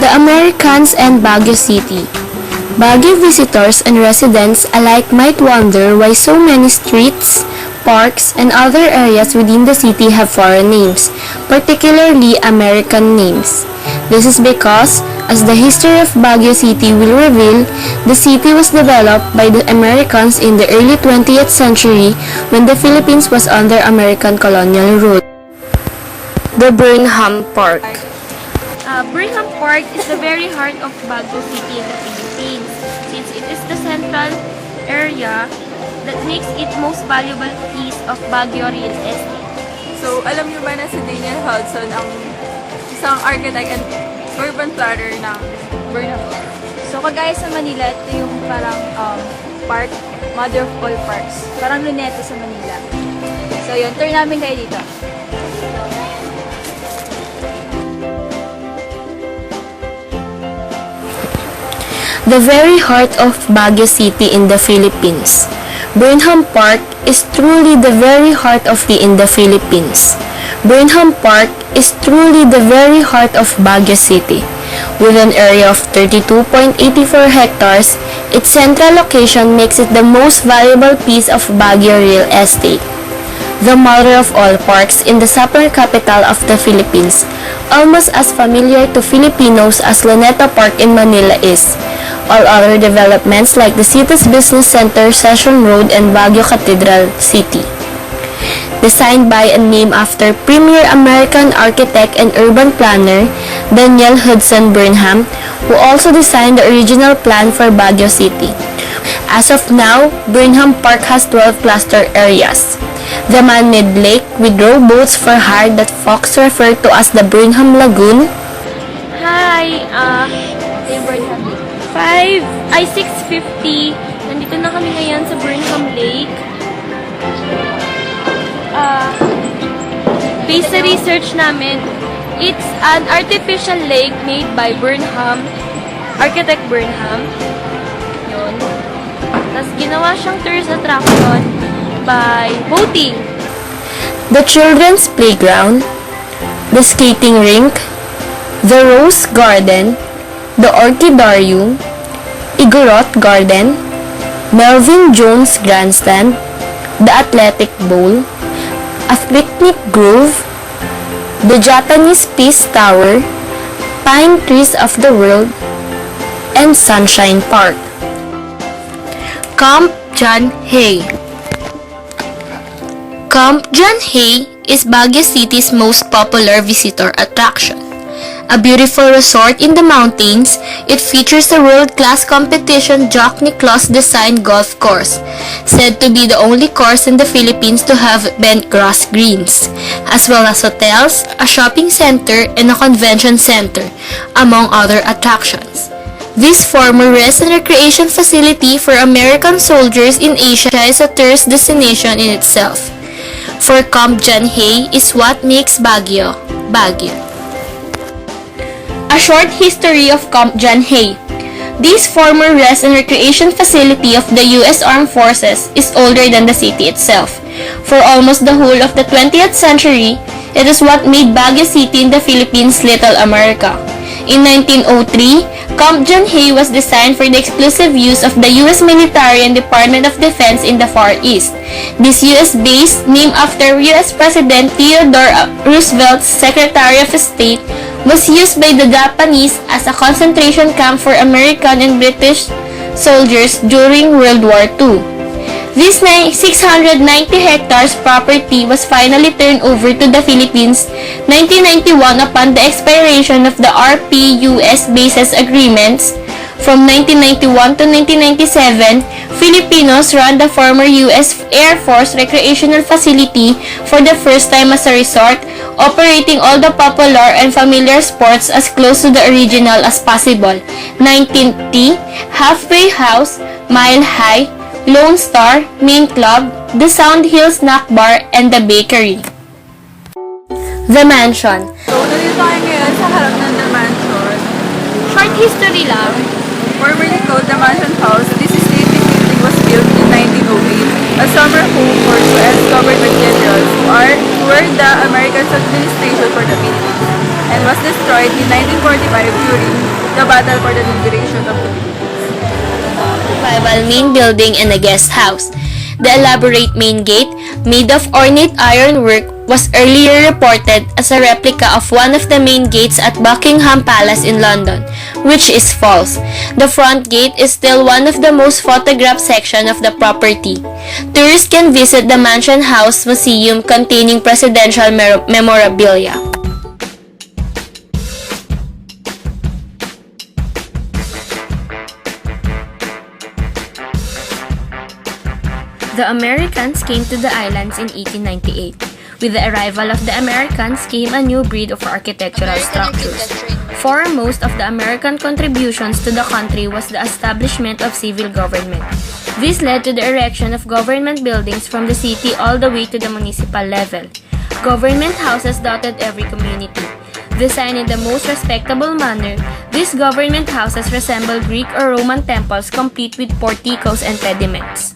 The Americans and Baguio City. Baguio visitors and residents alike might wonder why so many streets, parks, and other areas within the city have foreign names, particularly American names. This is because, as the history of Baguio City will reveal, the city was developed by the Americans in the early 20th century when the Philippines was under American colonial rule. The Burnham Park. Burnham Park is the very heart of Baguio City in the Philippines, since it is the central area that makes it most valuable piece of Baguio real estate. So, alam niyo ba na si Daniel Hudson ang isang architect and urban planner ng Burnham Park? So, kagaya sa Manila, ito yung parang park, mother of all parks. Parang Luneta sa Manila. So, yun, tour namin kayo dito. The very heart of Baguio City in the Philippines. Burnham Park is truly the very heart of the Philippines. Burnham Park is truly the very heart of Baguio City. With an area of 32.84 hectares, its central location makes it the most valuable piece of Baguio real estate. The mother of all parks in the summer capital of the Philippines, almost as familiar to Filipinos as Luneta Park in Manila is. All other developments like the city's business center, Session Road, and Baguio Cathedral City. Designed by and named after premier American architect and urban planner Daniel Hudson Burnham, who also designed the original plan for Baguio City. As of now, Burnham Park has 12 cluster areas. The man-made lake with rowboats for hire that folks refer to as the Burnham Lagoon. Hi! Ito yung Burnham Lake. 6:50. Nandito na kami ngayon sa Burnham Lake. Based sa research namin, it's an artificial lake made by architect Burnham. Yun. Tapos ginawa siyang tourist attraction by boating. The children's playground, the skating rink, the rose garden, the orchidarium, Igorot Garden, Melvin Jones Grandstand, the Athletic Bowl, a picnic grove, the Japanese Peace Tower, Pine Trees of the World, and Sunshine Park. Camp John Hay. Camp John Hay is Baguio City's most popular visitor attraction. A beautiful resort in the mountains, it features a world-class competition Jack Nicklaus designed golf course, said to be the only course in the Philippines to have bent grass greens, as well as hotels, a shopping center, and a convention center, among other attractions. This former rest and recreation facility for American soldiers in Asia is a tourist destination in itself. For Camp John Hay is what makes Baguio, Baguio. A short history of Camp John Hay. This former rest and recreation facility of the U.S. Armed Forces is older than the city itself. For almost the whole of the 20th century, it is what made Baguio City in the Philippines Little America. In 1903, Camp John Hay was designed for the exclusive use of the U.S. military and Department of Defense in the Far East. This U.S. base, named after U.S. President Theodore Roosevelt's Secretary of State, was used by the Japanese as a concentration camp for American and British soldiers during World War II. This 690 hectares property was finally turned over to the Philippines 1991 upon the expiration of the RP-US Bases Agreements. From 1991 to 1997, Filipinos ran the former U.S. Air Force recreational facility for the first time as a resort, operating all the popular and familiar sports as close to the original as possible. 19T, Halfway House, Mile High, Lone Star, Main Club, the Sound Hill Snack Bar, and the Bakery. The mansion. So, nandito tayo ngayon sa harap ng The Mansion. Short history lang. Formerly called the Mansion House, this stately building was built in 1908 as summer home for U.S. government generals who were the American administration for the Philippines and was destroyed in 1945 during the battle for the liberation of the Philippines. Rival main building and a guest house. The elaborate main gate, made of ornate ironwork, was earlier reported as a replica of one of the main gates at Buckingham Palace in London, which is false. The front gate is still one of the most photographed section of the property. Tourists can visit the Mansion House Museum containing presidential memorabilia. The Americans came to the islands in 1898. With the arrival of the Americans came a new breed of architectural structures. Foremost of the American contributions to the country was the establishment of civil government. This led to the erection of government buildings from the city all the way to the municipal level. Government houses dotted every community. Designed in the most respectable manner, these government houses resemble Greek or Roman temples complete with porticos and pediments.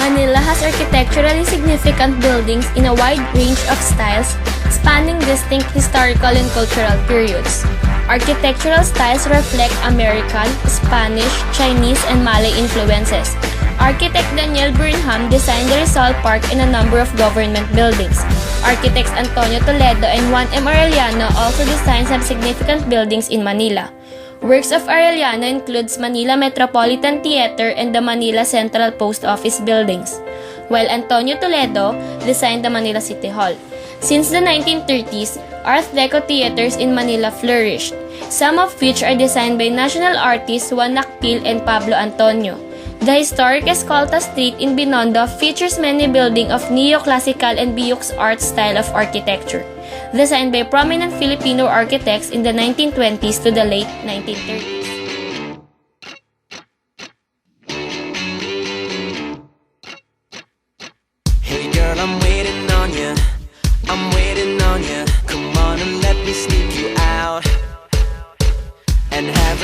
Manila has architecturally significant buildings in a wide range of styles spanning distinct historical and cultural periods. Architectural styles reflect American, Spanish, Chinese, and Malay influences. Architect Daniel Burnham designed the Rizal Park and a number of government buildings. Architects Antonio Toledo and Juan M. Arellano also designed some significant buildings in Manila. Works of Arellano includes Manila Metropolitan Theater and the Manila Central Post Office buildings, while Antonio Toledo designed the Manila City Hall. Since the 1930s, Art Deco theaters in Manila flourished, some of which are designed by national artists Juan Nakpil and Pablo Antonio. The historic Escolta Street in Binondo features many buildings of neoclassical and Beaux Arts style of architecture, designed by prominent Filipino architects in the 1920s to the late 1930s.